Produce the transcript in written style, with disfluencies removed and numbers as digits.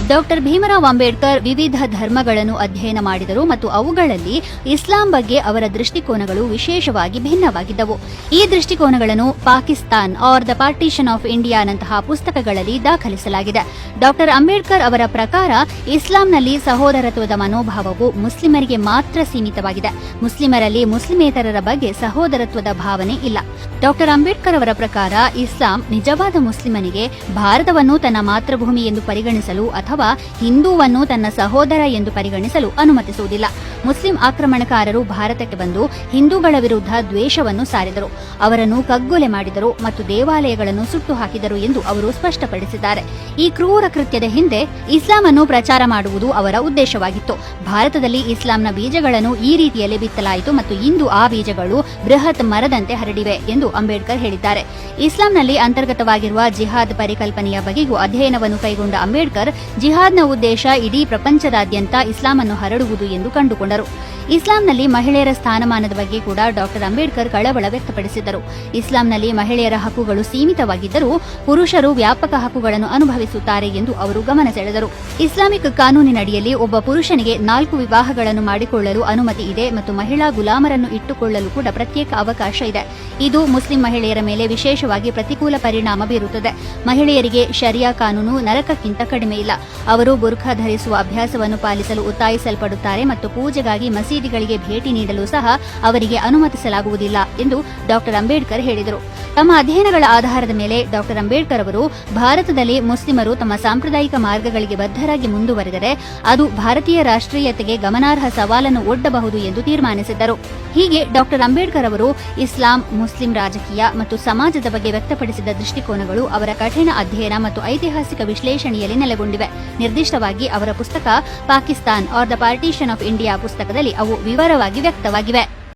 Doctor Bhimrao Ambedkar ವಿವಿಧ ಧರ್ಮಗಳನ್ನು ಅಧ್ಯಯನ ಮಾಡಿದರು ಮತ್ತು ಅವುಗಳಲ್ಲಿ ಇಸ್ಲಾಂ ಬಗ್ಗೆ ಅವರ ದೃಷ್ಟಿಕೋನಗಳು ವಿಶೇಷವಾಗಿ ಭಿನ್ನವಾಗಿದ್ದವು. ಈ ದೃಷ್ಟಿಕೋನಗಳನ್ನು Pakistan or the partition of ಇಂಡಿಯಾನಂತಹ ಪುಸ್ತಕಗಳಲ್ಲಿ ದಾಖಲಿಸಲಾಗಿದೆ. ಡಾಕ್ಟರ್ ಅಂಬೇಡ್ಕರ್ ಅವರ ಪ್ರಕಾರ ಇಸ್ಲಾಂನಲ್ಲಿ ಸಹೋದರತ್ವದ ಮನೋಭಾವವು ಮುಸ್ಲಿಮರಿಗೆ ಮಾತ್ರ ಸೀಮಿತವಾಗಿದೆ. ಮುಸ್ಲಿಮರಲ್ಲಿ ಮುಸ್ಲಿಮೇತರರ ಬಗ್ಗೆ ಸಹೋದರತ್ವದ ಭಾವನೆ ಇಲ್ಲ. ಡಾಕ್ಟರ್ ಅಂಬೇಡ್ಕರ್ ಅವರ ಪ್ರಕಾರ ಇಸ್ಲಾಂ ನಿಜವಾದ ಮುಸ್ಲಿಮನಿಗೆ ಭಾರತವನ್ನು ತನ್ನ ಮಾತೃಭೂಮಿ ಎಂದು ಪರಿಗಣಿಸಲು ಅಥವಾ ಹಿಂದೂವನ್ನು ತನ್ನ ಸಹೋದರ ಎಂದು ಪರಿಗಣಿಸಲು ಅನುಮತಿಸುವುದಿಲ್ಲ. ಮುಸ್ಲಿಂ ಆಕ್ರಮಣಕಾರರು ಭಾರತಕ್ಕೆ ಬಂದು ಹಿಂದೂಗಳ ವಿರುದ್ಧ ದ್ವೇಷವನ್ನು ಸಾರಿದರು, ಅವರನ್ನು ಕಗ್ಗೊಲೆ ಮಾಡಿದರು ಮತ್ತು ದೇವಾಲಯಗಳನ್ನು ಸುಟ್ಟು ಹಾಕಿದರು ಎಂದು ಅವರು ಸ್ಪಷ್ಟಪಡಿಸಿದ್ದಾರೆ. ಈ ಕ್ರೂರ ಕೃತ್ಯದ ಹಿಂದೆ ಇಸ್ಲಾಂ ಅನ್ನು ಪ್ರಚಾರ ಮಾಡುವುದು ಅವರ ಉದ್ದೇಶವಾಗಿತ್ತು. ಭಾರತದಲ್ಲಿ ಇಸ್ಲಾಂನ ಬೀಜಗಳನ್ನು ಈ ರೀತಿಯಲ್ಲಿ ಬಿತ್ತಲಾಯಿತು ಮತ್ತು ಇಂದು ಆ ಬೀಜಗಳು ಬೃಹತ್ ಮರದಂತೆ ಹರಡಿವೆ ಎಂದು ಅಂಬೇಡ್ಕರ್ ಹೇಳಿದ್ದಾರೆ. ಇಸ್ಲಾಂನಲ್ಲಿ ಅಂತರ್ಗತವಾಗಿರುವ ಜಿಹಾದ್ ಪರಿಕಲ್ಪನೆಯ ಬಗೆಗೂ ಅಧ್ಯಯನವನ್ನು ಕೈಗೊಂಡ ಅಂಬೇಡ್ಕರ್ ಜಿಹಾದ್ನ ಉದ್ದೇಶ ಇಡೀ ಪ್ರಪಂಚದಾದ್ಯಂತ ಇಸ್ಲಾಂ ಹರಡುವುದು ಎಂದು ಕಂಡುಕೊಂಡರು. ಇಸ್ಲಾಂನಲ್ಲಿ ಮಹಿಳೆಯರ ಸ್ಥಾನಮಾನದ ಬಗ್ಗೆ ಕೂಡ ಡಾಕ್ಟರ್ ಅಂಬೇಡ್ಕರ್ ಕಳವಳ ವ್ಯಕ್ತಪಡಿಸಿದರು. ಇಸ್ಲಾಂನಲ್ಲಿ ಮಹಿಳೆಯರ ಹಕ್ಕುಗಳು ಸೀಮಿತವಾಗಿದ್ದರೂ ಪುರುಷರು ವ್ಯಾಪಕ ಹಕ್ಕುಗಳನ್ನು ಅನುಭವಿಸುತ್ತಾರೆ ಎಂದು ಅವರು ಗಮನ ಸೆಳೆದರು. ಇಸ್ಲಾಮಿಕ್ ಕಾನೂನಿನಡಿಯಲ್ಲಿ ಒಬ್ಬ ಪುರುಷನಿಗೆ 4 ವಿವಾಹಗಳನ್ನು ಮಾಡಿಕೊಳ್ಳಲು ಅನುಮತಿ ಇದೆ ಮತ್ತು ಮಹಿಳಾ ಗುಲಾಮರನ್ನು ಇಟ್ಟುಕೊಳ್ಳಲು ಕೂಡ ಪ್ರತ್ಯೇಕ ಅವಕಾಶ ಇದೆ. ಇದು ಮುಸ್ಲಿಂ ಮಹಿಳೆಯರ ಮೇಲೆ ವಿಶೇಷವಾಗಿ ಪ್ರತಿಕೂಲ ಪರಿಣಾಮ ಬೀರುತ್ತದೆ. ಮಹಿಳೆಯರಿಗೆ ಶರಿಯಾ ಕಾನೂನು ನರಕಕ್ಕಿಂತ ಕಡಿಮೆ ಇಲ್ಲ. ಅವರು ಬುರ್ಖಾ ಧರಿಸುವ ಅಭ್ಯಾಸವನ್ನು ಪಾಲಿಸಲು ಒತ್ತಾಯಿಸಲ್ಪಡುತ್ತಾರೆ ಮತ್ತು ಪೂಜೆಗಾಗಿ ಮಸೀದಿಗಳಿಗೆ ಭೇಟಿ ನೀಡಲು ಸಹ ಅವರಿಗೆ ಅನುಮತಿಸಲಾಗುವುದಿಲ್ಲ ಎಂದು ಡಾಕ್ಟರ್ ಅಂಬೇಡ್ಕರ್ ಹೇಳಿದರು. ತಮ್ಮ ಅಧ್ಯಯನಗಳ ಆಧಾರದ ಮೇಲೆ ಡಾಕ್ಟರ್ ಅಂಬೇಡ್ಕರ್ ಅವರು ಭಾರತದಲ್ಲಿ ಮುಸ್ಲಿಮರು ತಮ್ಮ ಸಾಂಪ್ರದಾಯಿಕ ಮಾರ್ಗಗಳಿಗೆ ಬದ್ಧರಾಗಿ ಮುಂದುವರೆದರೆ ಅದು ಭಾರತೀಯ ರಾಷ್ಟ್ರೀಯತೆಗೆ ಗಮನಾರ್ಹ ಸವಾಲನ್ನು ಒಡ್ಡಬಹುದು ಎಂದು ತೀರ್ಮಾನಿಸಿದ್ದರು. ಹೀಗೆ ಡಾಕ್ಟರ್ ಅಂಬೇಡ್ಕರ್ ಅವರು ಇಸ್ಲಾಂ, ಮುಸ್ಲಿಂ ರಾಜಕೀಯ ಮತ್ತು ಸಮಾಜದ ಬಗ್ಗೆ ವ್ಯಕ್ತಪಡಿಸಿದ ದೃಷ್ಟಿಕೋನಗಳು ಅವರ ಕಠಿಣ ಅಧ್ಯಯನ ಮತ್ತು ಐತಿಹಾಸಿಕ ವಿಶ್ಲೇಷಣೆಯಲ್ಲಿ ನೆಲೆಗೊಂಡಿವೆ. ನಿರ್ದಿಷ್ಟವಾಗಿ ಅವರ ಪುಸ್ತಕ Pakistan or the partition of India ಪುಸ್ತಕದಲ್ಲಿ ಅವು ವಿವರವಾಗಿ ವ್ಯಕ್ತವಾಗಿವೆ.